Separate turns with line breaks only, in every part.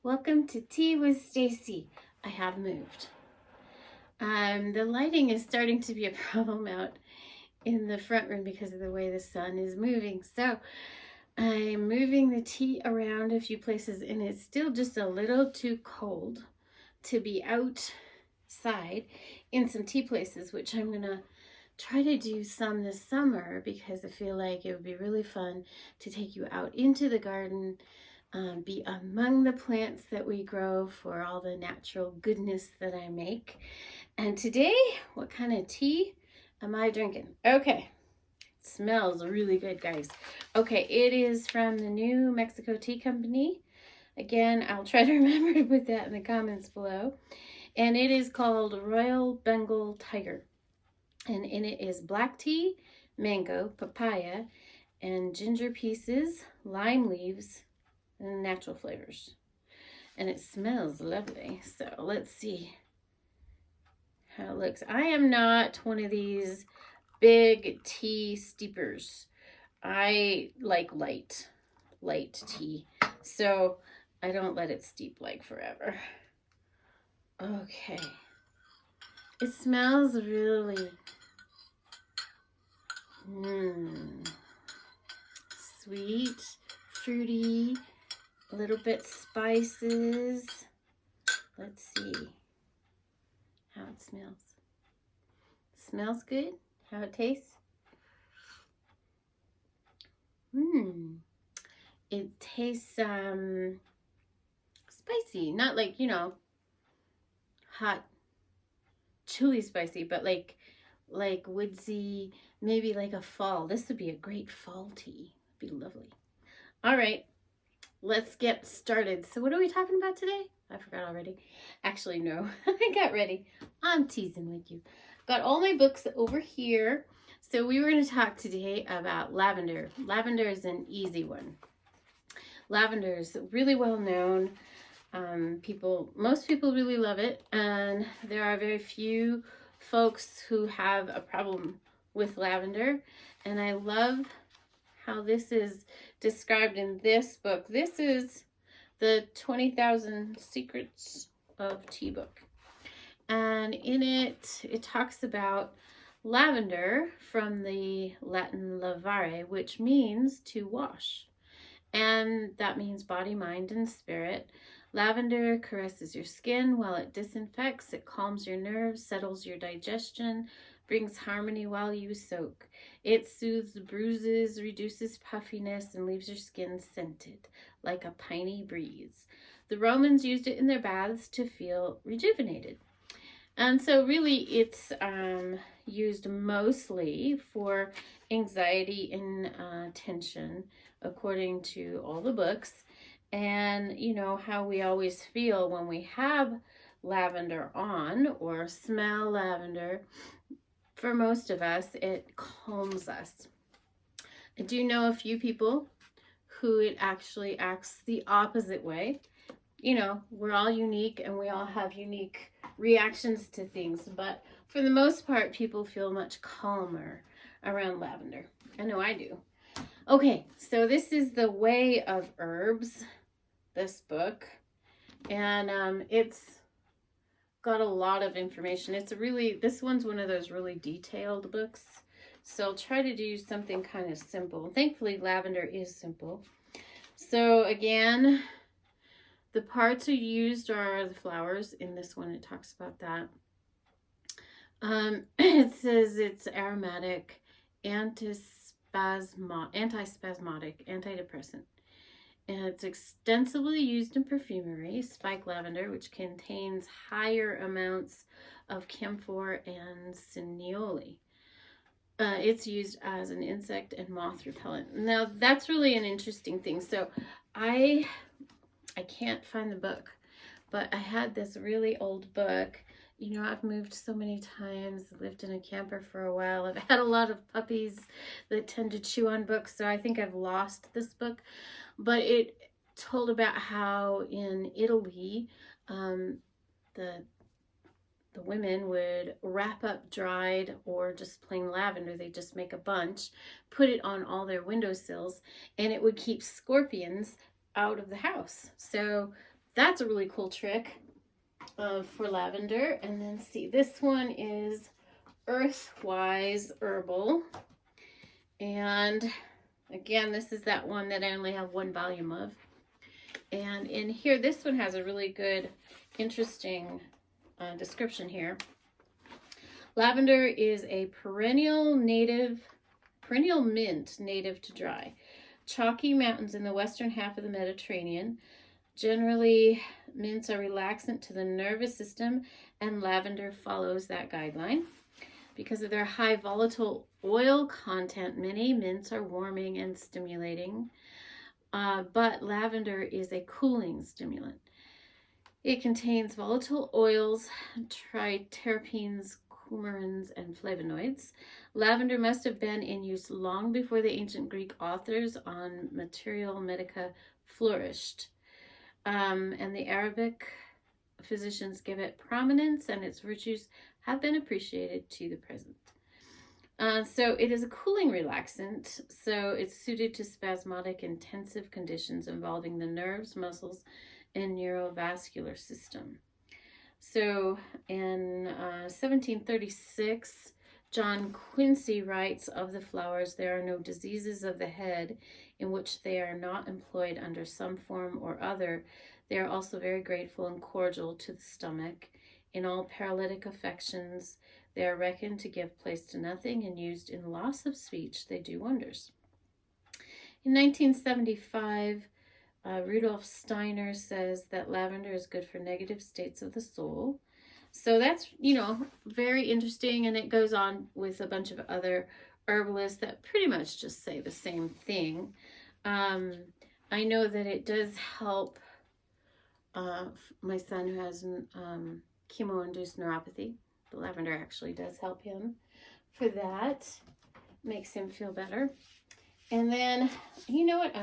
Welcome to Tea with Stacy. I have moved. The lighting is starting to be a problem out in the front room because of the way the sun is moving. So I'm moving the tea around a few places, and it's still just a little too cold to be outside in some tea places, which I'm going to try to do some this summer because I feel like it would be really fun to take you out into the garden, be among the plants that we grow for all the natural goodness that I make. And today, what kind of tea am I drinking? Okay, it smells really good, guys. Okay, it is from the New Mexico Tea Company. Again, I'll try to remember to put that in the comments below. And it is called Royal Bengal Tiger. And in it is black tea, mango, papaya, and ginger pieces, lime leaves, and natural flavors. And it smells lovely. So let's see how it looks. I am not one of these big tea steepers. I like light tea. So I don't let it steep like forever. Okay. It smells really sweet, fruity, a little bit spices. Let's see how it smells. Smells good. How it tastes? It tastes spicy, not like, hot chili spicy, but like woodsy, maybe like a fall. This would be a great fall tea. It'd be lovely. All right, let's get started. So what are we talking about today? I forgot already. Actually, no, I got ready. I'm teasing with you. Got all my books over here. So we were going to talk today about lavender. Lavender is an easy one. Lavender is really well known. Most people really love it, and there are very few folks who have a problem with lavender. And I love how this is described in this book. This is the 20,000 Secrets of Tea book. And in it, it talks about lavender from the Latin lavare, which means to wash. And that means body, mind, and spirit. Lavender caresses your skin while it disinfects. It calms your nerves, settles your digestion, brings harmony while you soak. It soothes bruises, reduces puffiness, and leaves your skin scented like a piney breeze. The Romans used it in their baths to feel rejuvenated. And so really it's used mostly for anxiety and tension, according to all the books. And you know how we always feel when we have lavender on or smell lavender. For most of us, it calms us. I do know a few people who it actually acts the opposite way. You know, we're all unique and we all have unique reactions to things, but for the most part, people feel much calmer around lavender. I know I do. Okay, so this is The Way of Herbs, this book, and it's got a lot of information. This one's one of those really detailed books, so I'll try to do something kind of simple. Thankfully, lavender is simple. So again, the parts used are the flowers. In this one, it talks about that. It says it's aromatic, antispasmodic, antidepressant. And it's extensively used in perfumery. Spike lavender, which contains higher amounts of camphor and cineole. It's used as an insect and moth repellent. Now, that's really an interesting thing. So I can't find the book, but I had this really old book. You know, I've moved so many times, lived in a camper for a while. I've had a lot of puppies that tend to chew on books, so I think I've lost this book. But it told about how in Italy, the women would wrap up dried or just plain lavender. They just make a bunch, put it on all their windowsills, and it would keep scorpions out of the house. So that's a really cool trick for lavender. And then see, this one is Earthwise Herbal. And again, this is that one that I only have one volume of. And in here, this one has a really good, interesting description here. Lavender is a perennial mint native to dry, chalky mountains in the western half of the Mediterranean. Generally, mints are relaxant to the nervous system, and lavender follows that guideline. Because of their high volatile oil content, many mints are warming and stimulating, but lavender is a cooling stimulant. It contains volatile oils, triterpenes, coumarins, and flavonoids. Lavender must have been in use long before the ancient Greek authors on Materia Medica flourished. And the Arabic physicians give it prominence, and its virtues have been appreciated to the present. So it is a cooling relaxant, so it's suited to spasmodic intensive conditions involving the nerves, muscles, and neurovascular system. So in 1736, John Quincy writes of the flowers, there are no diseases of the head in which they are not employed under some form or other. They are also very grateful and cordial to the stomach. In all paralytic affections, they are reckoned to give place to nothing, and used in loss of speech, they do wonders. In 1975, Rudolf Steiner says that lavender is good for negative states of the soul. So that's, very interesting, and it goes on with a bunch of other herbalists that pretty much just say the same thing. I know that it does help my son who has chemo-induced neuropathy. The lavender actually does help him for that. Makes him feel better. And then, you know what,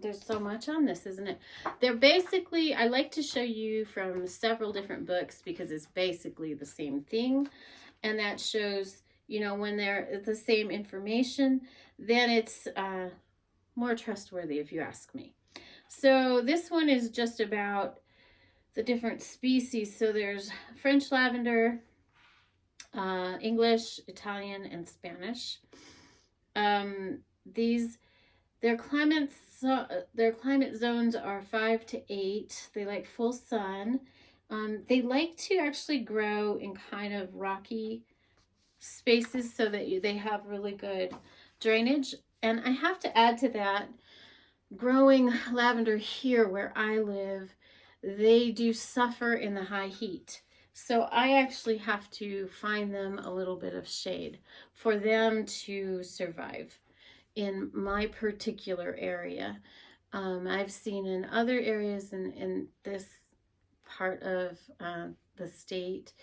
there's so much on this, isn't it? They're basically, I like to show you from several different books because it's basically the same thing. And that shows, when they're the same information, then it's more trustworthy, if you ask me. So this one is just about the different species. So there's French lavender, English, Italian, and Spanish. Their climate zones are 5 to 8. They like full sun. They like to actually grow in kind of rocky spaces so that they have really good drainage. And I have to add to that, growing lavender here where I live, they do suffer in the high heat. So I actually have to find them a little bit of shade for them to survive in my particular area. I've seen in other areas in this part of the state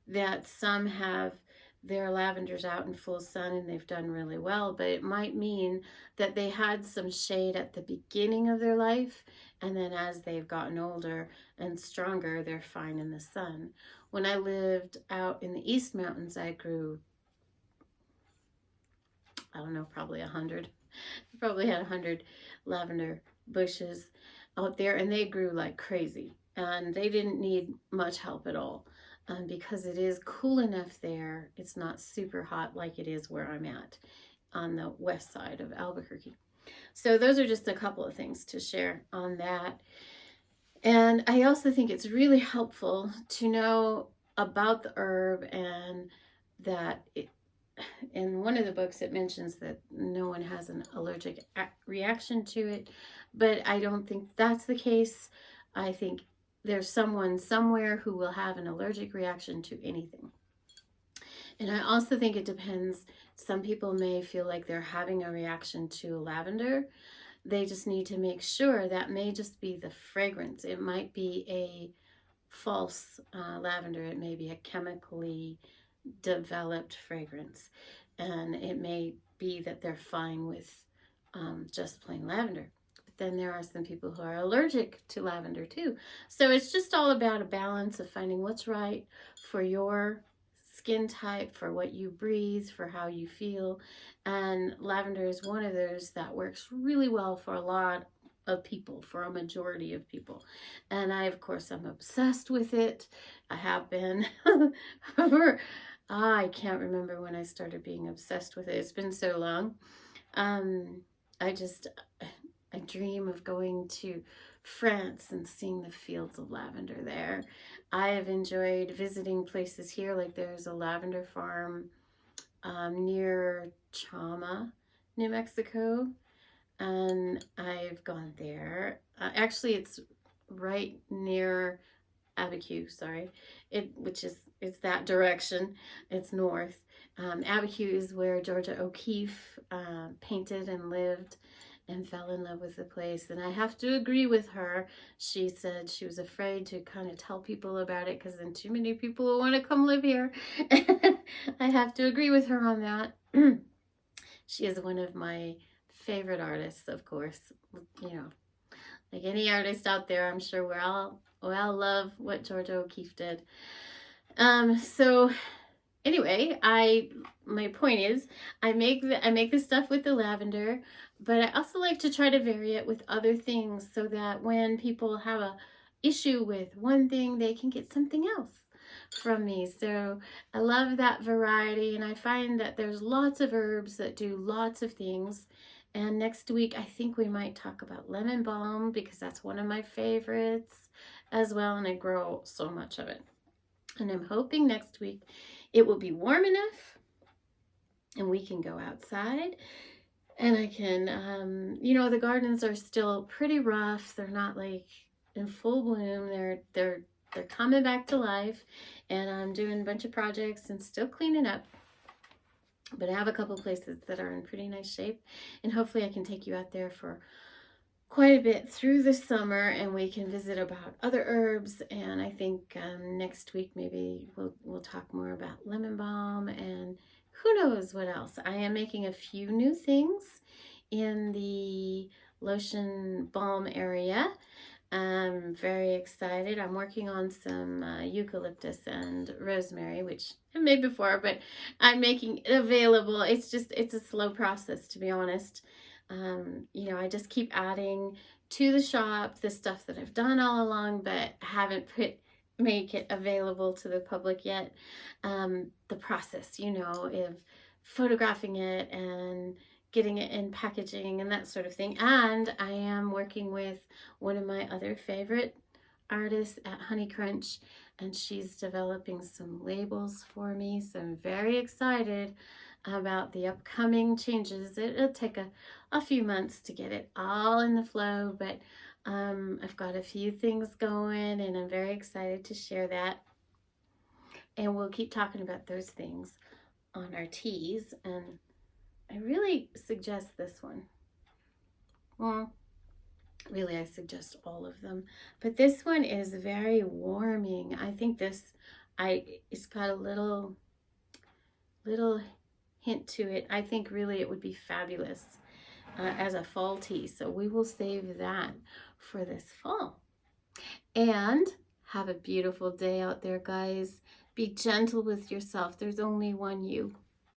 that some have their lavenders out in full sun and they've done really well, but it might mean that they had some shade at the beginning of their life, and then as they've gotten older and stronger, they're fine in the sun. When I lived out in the East Mountains, I grew, I don't know, probably 100. I probably had 100 lavender bushes out there, and they grew like crazy, and they didn't need much help at all. Because it is cool enough there. It's not super hot like it is where I'm at on the west side of Albuquerque. So those are just a couple of things to share on that. And I also think it's really helpful to know about the herb, and that in one of the books it mentions that no one has an allergic reaction to it, but I don't think that's the case. I think there's someone somewhere who will have an allergic reaction to anything. And I also think it depends. Some people may feel like they're having a reaction to lavender. They just need to make sure. That may just be the fragrance. It might be a false lavender. It may be a chemically developed fragrance. And it may be that they're fine with just plain lavender. Then there are some people who are allergic to lavender too. So it's just all about a balance of finding what's right for your skin type, for what you breathe, for how you feel. And lavender is one of those that works really well for a lot of people, for a majority of people. And I, of course, I'm obsessed with it. I have been. I can't remember when I started being obsessed with it. It's been so long. Um, I just, I dream of going to France and seeing the fields of lavender there. I have enjoyed visiting places here, like there's a lavender farm near Chama, New Mexico, and I've gone there. Actually, it's right near Abiquiu, sorry, which is it's that direction. It's north. Abiquiu is where Georgia O'Keeffe painted and lived and fell in love with the place. And I have to agree with her. She said she was afraid to kind of tell people about it because then too many people will want to come live here. I have to agree with her on that. She is one of my favorite artists, of course. You know, like any artist out there, I'm sure we all love what Georgia O'Keeffe did. So anyway, my point is I make this stuff with the lavender, but I also like to try to vary it with other things so that when people have a issue with one thing, they can get something else from me. So I love that variety, and I find that there's lots of herbs that do lots of things. And next week, I think we might talk about lemon balm because that's one of my favorites as well, and I grow so much of it. And I'm hoping next week it will be warm enough and we can go outside and I can, you know, the gardens are still pretty rough. They're not like in full bloom. They're coming back to life, and I'm doing a bunch of projects and still cleaning up. But I have a couple places that are in pretty nice shape, and hopefully I can take you out there for quite a bit through the summer, and we can visit about other herbs. And I think next week maybe we'll talk more about lemon balm and who knows what else. I am making a few new things in the lotion balm area. I'm very excited. I'm working on some eucalyptus and rosemary, which I've made before, but I'm making it available. It's a slow process, to be honest. You know, I just keep adding to the shop the stuff that I've done all along, but haven't make it available to the public yet. The process, you know, of photographing it and getting it in packaging and that sort of thing. And I am working with one of my other favorite artists at Honey Crunch, and she's developing some labels for me. So I'm very excited about the upcoming changes. It'll take a few months to get it all in the flow, but I've got a few things going and I'm very excited to share that. And we'll keep talking about those things on our teas. And I really suggest this one. Well, really, I suggest all of them, but this one is very warming. I think it's got a little hint to it. I think really it would be fabulous as a fall tea. So we will save that for this fall. And have a beautiful day out there, guys. Be gentle with yourself. There's only one you.